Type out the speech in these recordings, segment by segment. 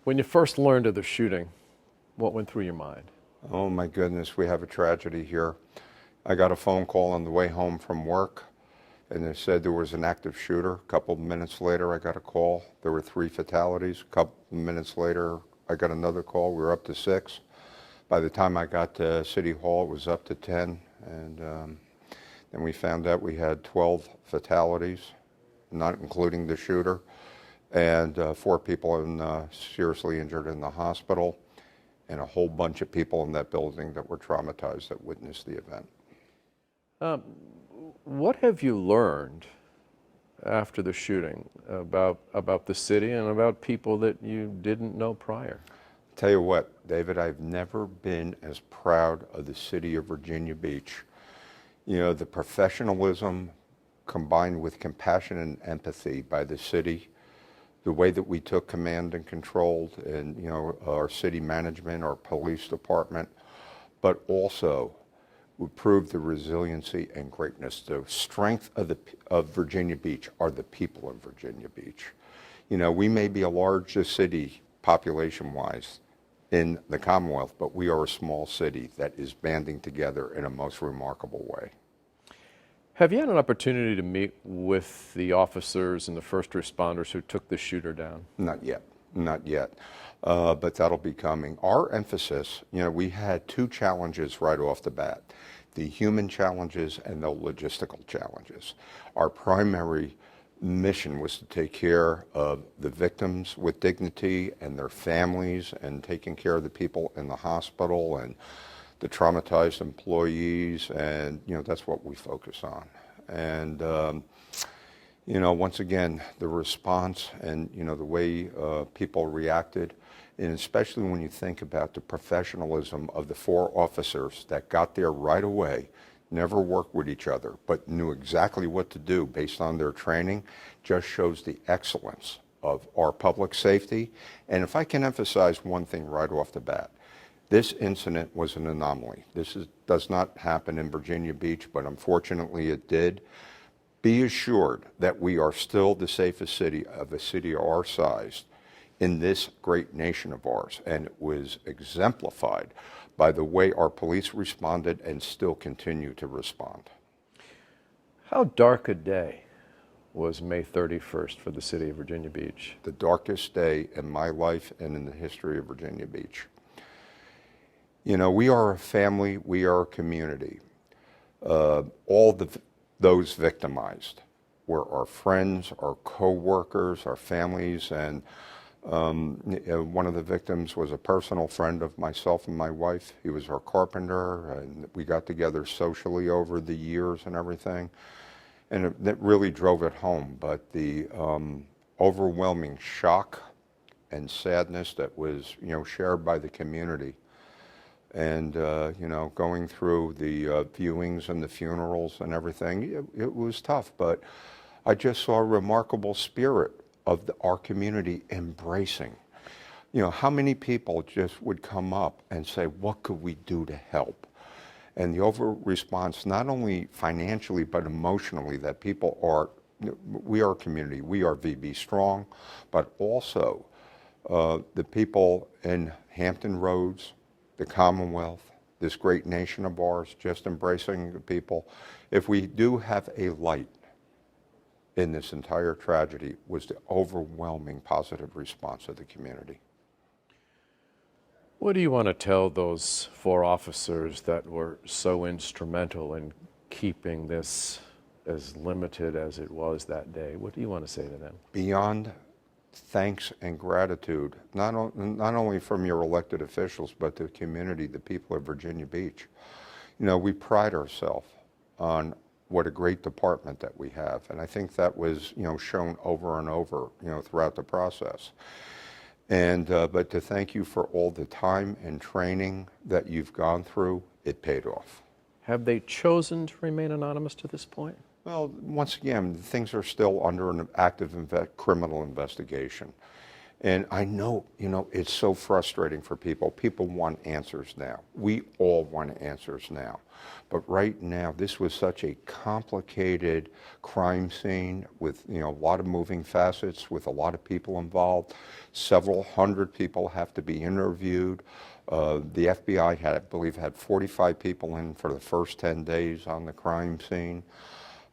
When you first learned of the shooting, what went through your mind? Oh my goodness, we have a tragedy here. I got a phone call on the way home from work, and they said there was an active shooter. A couple of minutes later, I got a call. There were 3 fatalities. A couple of minutes later, I got another call. We were up to 6. By the time I got to City Hall, it was up to 10. And then we found out we had 12 fatalities, not including the shooter, and 4 people seriously injured in the hospital, and a whole bunch of people in that building that were traumatized that witnessed the event. What have you learned after the shooting about the city and about people that you didn't know prior? Tell you what, David, I've never been as proud of the city of Virginia Beach. You know, the professionalism combined with compassion and empathy by the city, the way that we took command and controlled, and you know, our city management, our police department, but also we proved the resiliency and greatness. The strength of Virginia Beach are the people of Virginia Beach. You know, we may be a large city population-wise in the Commonwealth, but we are a small city that is banding together in a most remarkable way. Have you had an opportunity to meet with the officers and the first responders who took the shooter down? Not yet, not yet, but that'll be coming. Our emphasis, you know, we had 2 challenges right off the bat, the human challenges and the logistical challenges. Our primary mission was to take care of the victims with dignity and their families, and taking care of the people in the hospital and the traumatized employees, and you know, that's what we focus on. And you know, once again, the response and you know, the way people reacted, and especially when you think about the professionalism of the 4 officers that got there right away, never worked with each other, but knew exactly what to do based on their training, just shows the excellence of our public safety. And if I can emphasize one thing right off the bat, this incident was an anomaly. Does not happen in Virginia Beach, but unfortunately it did. Be assured that we are still the safest city of a city our size in this great nation of ours, and it was exemplified by the way our police responded and still continue to respond. How dark a day was May 31st for the city of Virginia Beach? The darkest day in my life and in the history of Virginia Beach. You know, we are a family, we are a community. Those victimized were our friends, our co-workers, our families, and one of the victims was a personal friend of myself and my wife. He was our carpenter, and we got together socially over the years and everything, and it really drove it home. But the overwhelming shock and sadness that was, you know, shared by the community, and you know, going through the viewings and the funerals and everything, it was tough. But I just saw a remarkable spirit of our community embracing. You know, how many people just would come up and say, what could we do to help? And the response, not only financially, but emotionally, that people are, we are a community, we are VB strong, but also the people in Hampton Roads, the Commonwealth, this great nation of ours, just embracing the people. If we do have a light in this entire tragedy, was the overwhelming positive response of the community. What do you want to tell those 4 officers that were so instrumental in keeping this as limited as it was that day? What do you want to say to them? Beyond thanks and gratitude, not only from your elected officials, but the community, the people of Virginia Beach. You know, we pride ourselves on what a great department that we have, and I think that was, you know, shown over and over, you know, throughout the process. And but to thank you for all the time and training that you've gone through, it paid off. Have they chosen to remain anonymous to this point? Well, once again, things are still under an active criminal investigation. And I know, it's so frustrating for people. People want answers now. We all want answers now. But right now, this was such a complicated crime scene with, a lot of moving facets, with a lot of people involved. Several hundred people have to be interviewed. The FBI I believe, had 45 people in for the first 10 days on the crime scene.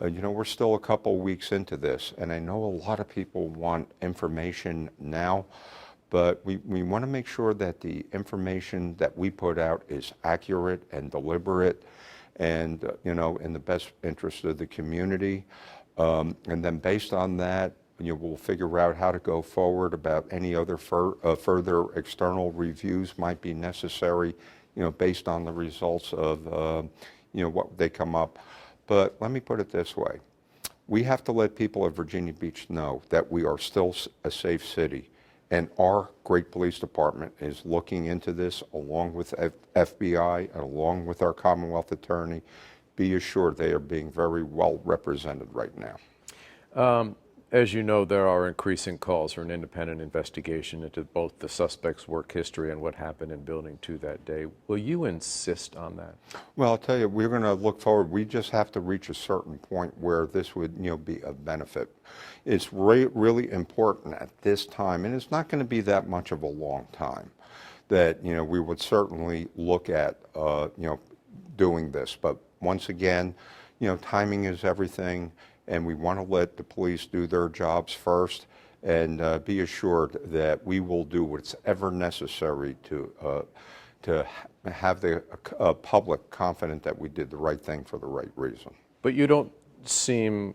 We're still a couple weeks into this, and I know a lot of people want information now, but we want to make sure that the information that we put out is accurate and deliberate and, in the best interest of the community. And then based on that, we'll figure out how to go forward about any other further external reviews might be necessary, based on the results of, what they come up. But let me put it this way. We have to let people at Virginia Beach know that we are still a safe city. And our great police department is looking into this along with FBI and along with our Commonwealth Attorney. Be assured they are being very well represented right now. As you know, there are increasing calls for an independent investigation into both the suspect's work history and what happened in Building 2 that day. Will you insist on that? Well, I'll tell you, we're going to look forward. We just have to reach a certain point where this would, be of benefit. It's really important at this time, and it's not going to be that much of a long time, that, we would certainly look at, doing this. But once again, timing is everything. And we want to let the police do their jobs first, and be assured that we will do what's ever necessary to have the public confident that we did the right thing for the right reason. But you don't seem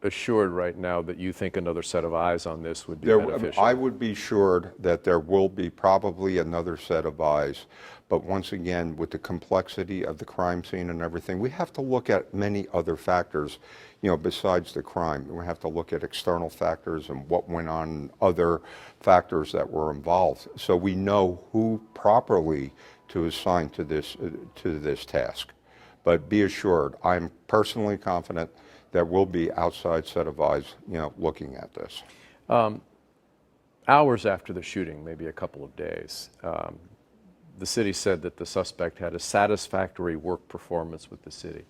assured right now that you think another set of eyes on this would be beneficial. I would be assured that there will be probably another set of eyes. But once again, with the complexity of the crime scene and everything, we have to look at many other factors, besides the crime. We have to look at external factors and what went on, other factors that were involved, so we know who properly to assign to this task. But be assured, I'm personally confident there will be outside set of eyes, looking at this. Hours after the shooting, maybe a couple of days, the city said that the suspect had a satisfactory work performance with the city.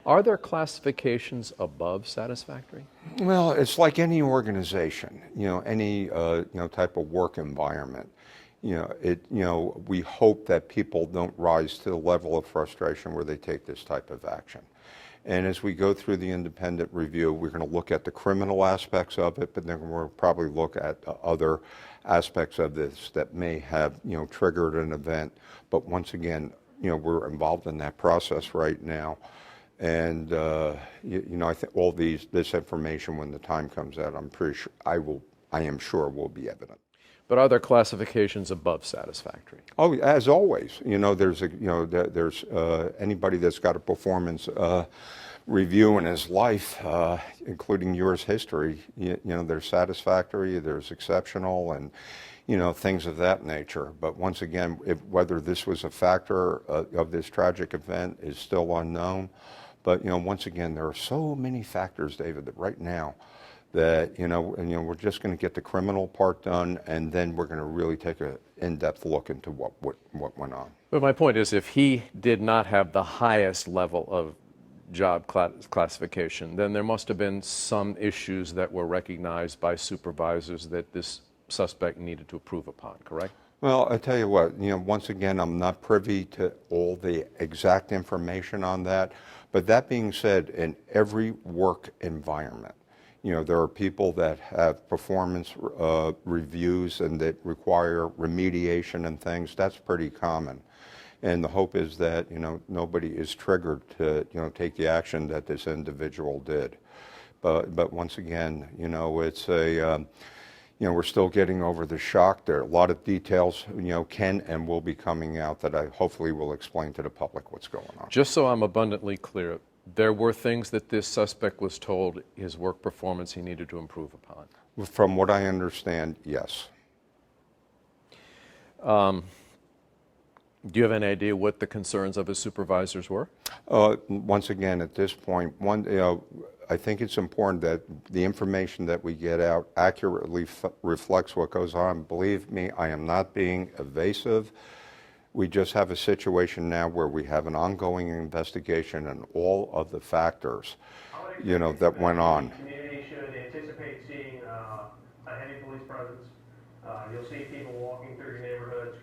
Are there classifications above satisfactory? Well, it's like any organization, any type of work environment. We hope that people don't rise to the level of frustration where they take this type of action. And as we go through the independent review, we're going to look at the criminal aspects of it, but then we'll probably look at other aspects of this that may have, triggered an event. But once again, we're involved in that process right now. And, I think all this information, when the time comes out, I'm pretty sure I am sure will be evident. But are there classifications above satisfactory? Oh, as always, there's anybody that's got a performance review in his life, including yours history, there's satisfactory, there's exceptional, and things of that nature. But once again, whether this was a factor of this tragic event is still unknown. But once again, there are so many factors, David, that right now that we're just going to get the criminal part done, and then we're going to really take an in-depth look into what went on. But my point is, if he did not have the highest level of job classification, then there must have been some issues that were recognized by supervisors that this suspect needed to improve upon, correct? Well, I tell you what, once again, I'm not privy to all the exact information on that. But that being said, in every work environment, there are people that have performance reviews and that require remediation and things. That's pretty common. And the hope is that, nobody is triggered to, take the action that this individual did. But once again, it's we're still getting over the shock. There are a lot of details, can and will be coming out that I hopefully will explain to the public what's going on. Just so I'm abundantly clear, there were things that this suspect was told his work performance he needed to improve upon? From what I understand, yes. Do you have any idea what the concerns of his supervisors were? Once again, at this point, I think it's important that the information that we get out accurately reflects what goes on. Believe me, I am not being evasive. We just have a situation now where we have an ongoing investigation and all of the factors, that went on. The community should anticipate seeing a heavy police presence. You'll see people walking through your neighborhoods,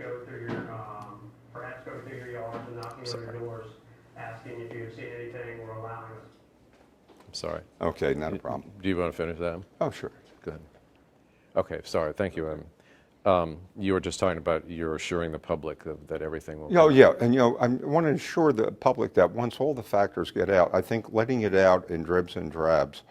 perhaps go through your yards and knocking on your doors, asking if you have seen anything or allowing us. I'm sorry. Okay, not a problem. Do you want to finish that? Oh, sure. Go ahead. Okay, sorry. Thank you. You were just talking about you're assuring the public that everything will. Oh, yeah, and I want to assure the public that once all the factors get out, I think letting it out in dribs and drabs,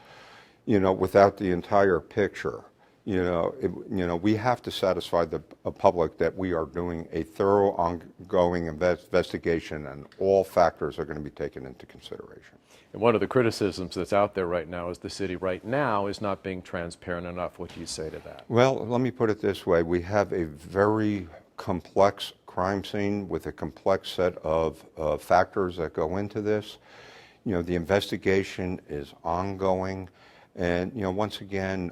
without the entire picture, we have to satisfy the public that we are doing a thorough, ongoing investigation, and all factors are going to be taken into consideration. And one of the criticisms that's out there right now is the city right now is not being transparent enough. What do you say to that? Well, let me put it this way. We have a very complex crime scene with a complex set of factors that go into this. The investigation is ongoing. And, once again,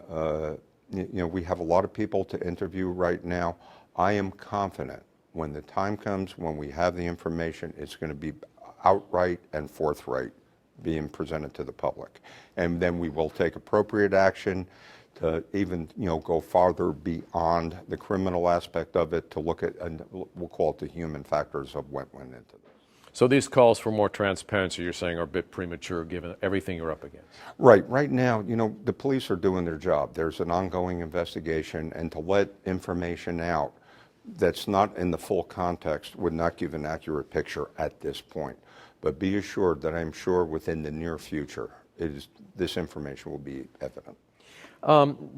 we have a lot of people to interview right now. I am confident when the time comes, when we have the information, it's going to be outright and forthright being presented to the public. And then we will take appropriate action to even, go farther beyond the criminal aspect of it to look at, and we'll call it the human factors of what went into this. So these calls for more transparency, you're saying, are a bit premature given everything you're up against? Right. Right now, the police are doing their job. There's an ongoing investigation, and to let information out that's not in the full context would not give an accurate picture at this point. But be assured that I'm sure within the near future, this information will be evident.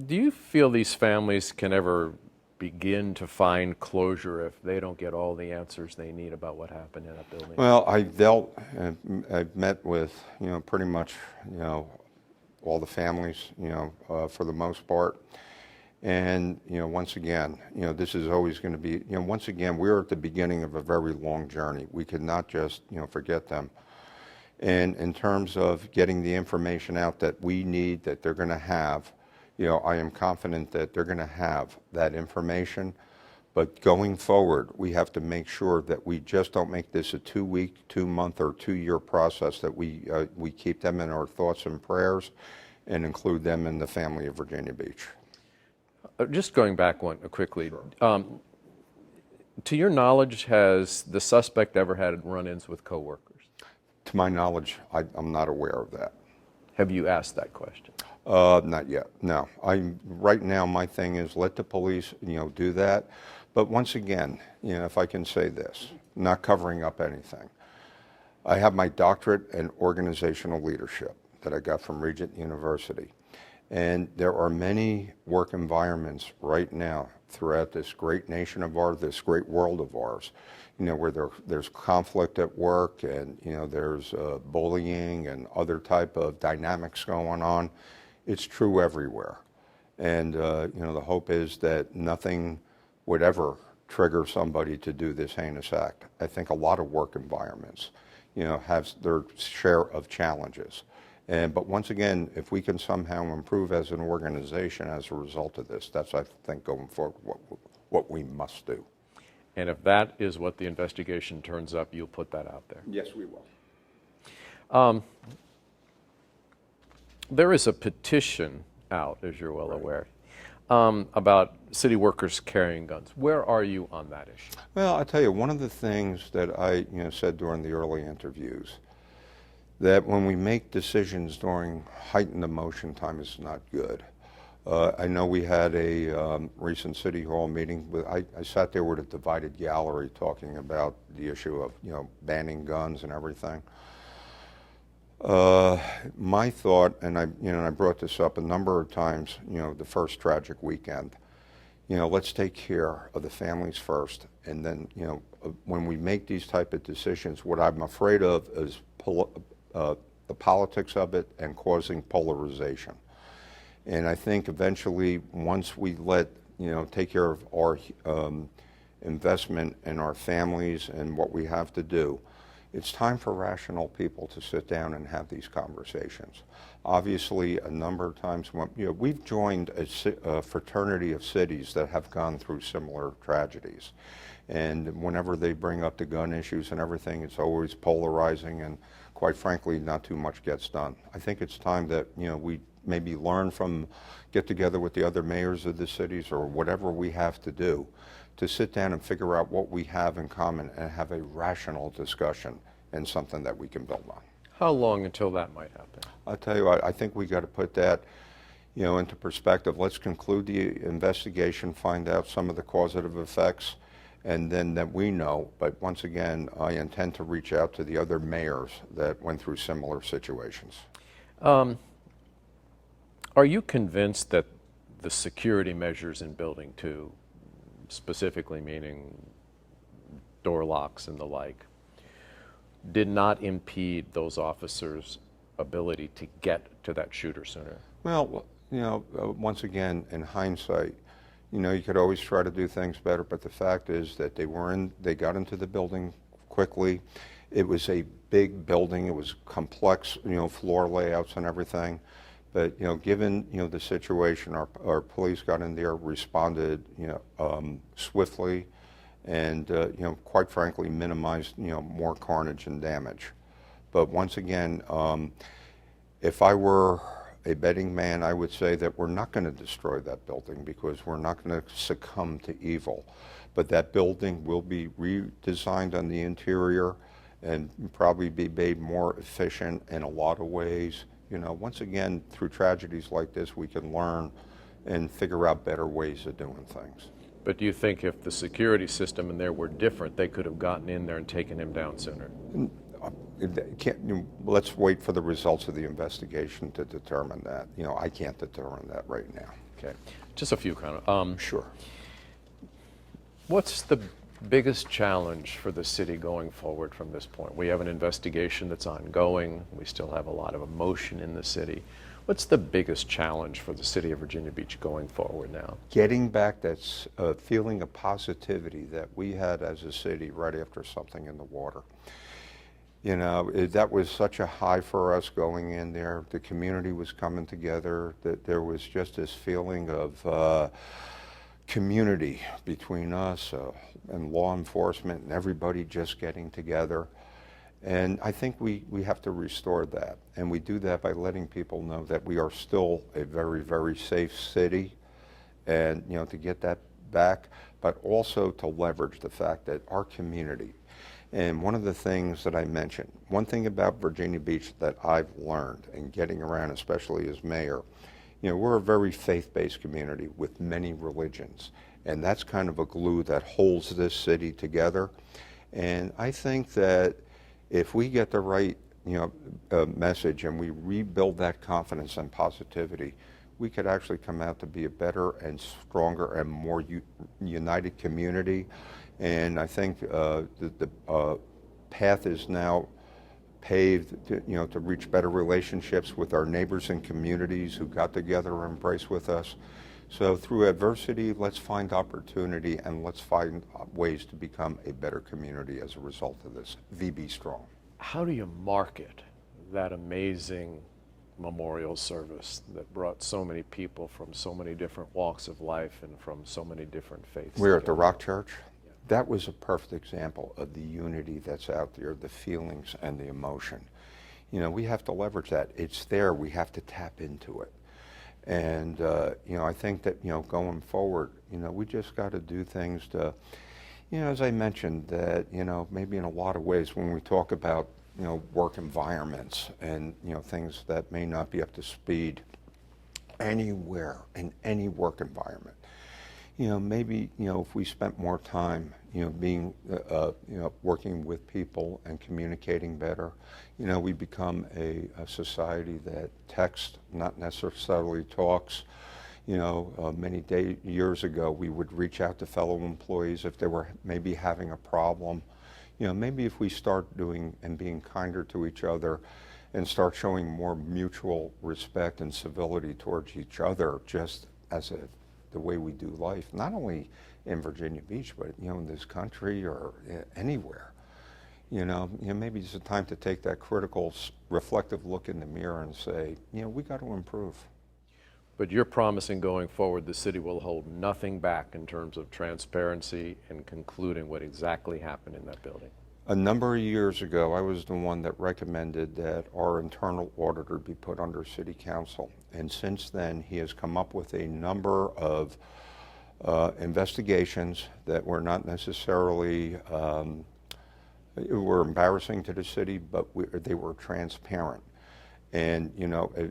Do you feel these families can ever begin to find closure if they don't get all the answers they need about what happened in a building? Well, I've met with, pretty much, all the families, for the most part. And, once again, this is always going to be, once again, we're at the beginning of a very long journey. We could not just, forget them. And in terms of getting the information out that we need, that they're going to have, I am confident that they're going to have that information. But going forward, we have to make sure that we just don't make this a 2-week, 2-month, or 2-year process, that we keep them in our thoughts and prayers and include them in the family of Virginia Beach. Just going back quickly, sure. To your knowledge, has the suspect ever had run-ins with coworkers? To my knowledge, I'm not aware of that. Have you asked that question? Not yet, no. Right now, my thing is let the police, do that. But once again, if I can say this, not covering up anything. I have my doctorate in organizational leadership that I got from Regent University. And there are many work environments right now throughout this great nation of ours, this great world of ours, where there's conflict at work, and, there's bullying and other type of dynamics going on. It's true everywhere. And, the hope is that nothing would ever trigger somebody to do this heinous act. I think a lot of work environments, have their share of challenges. But once again, if we can somehow improve as an organization as a result of this, that's, I think, going forward, what we must do. And if that is what the investigation turns up, you'll put that out there? Yes, we will. There is a petition out, as you're well aware, about city workers carrying guns. Where are you on that issue? Well, I tell you, one of the things that I said during the early interviews, that when we make decisions during heightened emotion time is not good. I know we had a recent City Hall meeting. I sat there with a divided gallery talking about the issue of banning guns and everything. My thought, and I brought this up a number of times, the first tragic weekend, let's take care of the families first, and then when we make these type of decisions, what I'm afraid of is the politics of it and causing polarization. And I think eventually, once we take care of our investment in our families and what we have to do, it's time for rational people to sit down and have these conversations. Obviously, a number of times when, we've joined a fraternity of cities that have gone through similar tragedies. And whenever they bring up the gun issues and everything, it's always polarizing, and quite frankly, not too much gets done. I think it's time that, we maybe learn from, get together with the other mayors of the cities or whatever we have to do to sit down and figure out what we have in common and have a rational discussion and something that we can build on. How long until that might happen? I'll tell you what, I think we got to put that, into perspective. Let's conclude the investigation, find out some of the causative effects, and then that we know. But once again, I intend to reach out to the other mayors that went through similar situations. Are you convinced that the security measures in Building 2, specifically meaning door locks and the like, did not impede those officers' ability to get to that shooter sooner? Well, once again, in hindsight, you could always try to do things better, but the fact is that they got into the building quickly. It was a big building. It was complex, floor layouts and everything. But, given, the situation, our police got in there, responded, swiftly, and, quite frankly, minimized, more carnage and damage. But once again, if I were a betting man, I would say that we're not going to destroy that building because we're not going to succumb to evil. But that building will be redesigned on the interior and probably be made more efficient in a lot of ways. Once again, through tragedies like this, we can learn and figure out better ways of doing things. But do you think if the security system in there were different, they could have gotten in there and taken him down sooner? Let's wait for the results of the investigation to determine that. I can't determine that right now. Okay. Just a few kind of. Sure. What's the biggest challenge for the city going forward from this point? We have an investigation that's ongoing. We still have a lot of emotion in the city. What's the biggest challenge for the city of Virginia Beach going forward now? Getting back that feeling of positivity that we had as a city right after something in the water. That was such a high for us going in there. The community was coming together. That there was just this feeling of community between us and law enforcement and everybody just getting together. And I think we have to restore that. And we do that by letting people know that we are still a very, very safe city, and to get that back, but also to leverage the fact that our community, and one of the things that I mentioned, one thing about Virginia Beach that I've learned in getting around, especially as mayor, we're a very faith-based community with many religions, and that's kind of a glue that holds this city together. And I think that if we get the right, message and we rebuild that confidence and positivity, we could actually come out to be a better and stronger and more united community. And I think the path is now paved to reach better relationships with our neighbors and communities who got together and embraced with us. So through adversity, let's find opportunity and let's find ways to become a better community as a result of this. VB Strong. How do you market that amazing memorial service that brought so many people from so many different walks of life and from so many different faiths? We're at the Rock Church. Yeah. That was a perfect example of the unity that's out there, the feelings and the emotion. We have to leverage that. It's there. We have to tap into it. And, I think that, going forward, we just got to do things to, as I mentioned, that, maybe in a lot of ways when we talk about, work environments and, things that may not be up to speed anywhere in any work environment, maybe, if we spent more time, being, working with people and communicating better, we become a society that texts, not necessarily talks. Many years ago, we would reach out to fellow employees if they were maybe having a problem. Maybe if we start doing and being kinder to each other and start showing more mutual respect and civility towards each other, just as the way we do life, not only in Virginia Beach, but in this country or anywhere. Maybe it's a time to take that critical, reflective look in the mirror and say, we got to improve. But you're promising going forward the city will hold nothing back in terms of transparency and concluding what exactly happened in that building. A number of years ago, I was the one that recommended that our internal auditor be put under city council. And since then, he has come up with a number of investigations that were not necessarily were embarrassing to the city, but they were transparent. And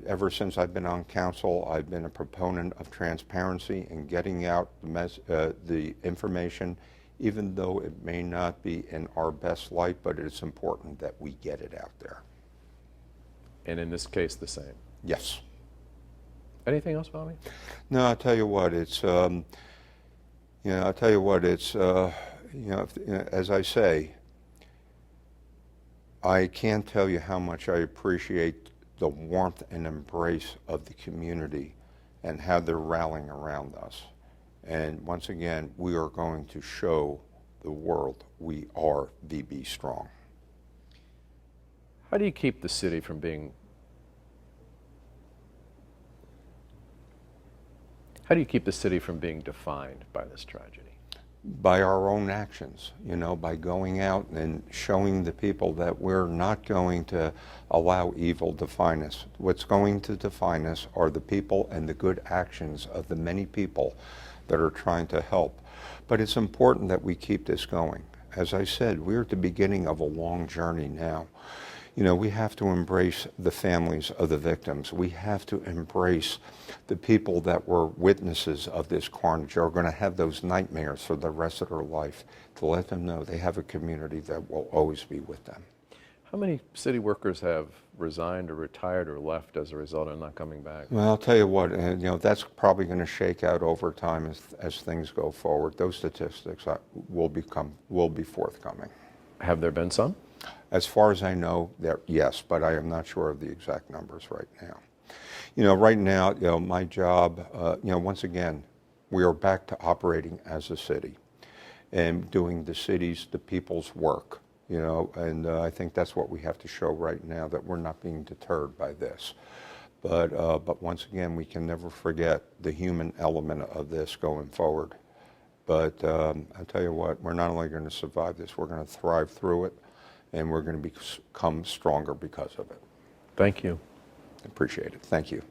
ever since I've been on council, I've been a proponent of transparency and getting out the information, even though it may not be in our best light, but it's important that we get it out there. And in this case, the same. Yes. Anything else, Bobby? No, I'll tell you what. It's as I say, I can't tell you how much I appreciate the warmth and embrace of the community and how they're rallying around us. And once again, we are going to show the world we are VB strong. How do you keep the city from being defined by this tragedy? By our own actions, by going out and showing the people that we're not going to allow evil to define us. What's going to define us are the people and the good actions of the many people that are trying to help. But it's important that we keep this going. As I said, we're at the beginning of a long journey now. We have to embrace the families of the victims. We have to embrace the people that were witnesses of this carnage, are going to have those nightmares for the rest of their life, to let them know they have a community that will always be with them. How many city workers have resigned or retired or left as a result of not coming back? Well, I'll tell you what, that's probably going to shake out over time as things go forward. Those statistics will be forthcoming. Have there been some? As far as I know, yes, but I am not sure of the exact numbers right now. Right now, my job, once again, we are back to operating as a city and doing the people's work, and I think that's what we have to show right now, that we're not being deterred by this. But once again, we can never forget the human element of this going forward. But I'll tell you what, we're not only going to survive this, we're going to thrive through it, and we're going to become stronger because of it. Thank you. Appreciate it. Thank you.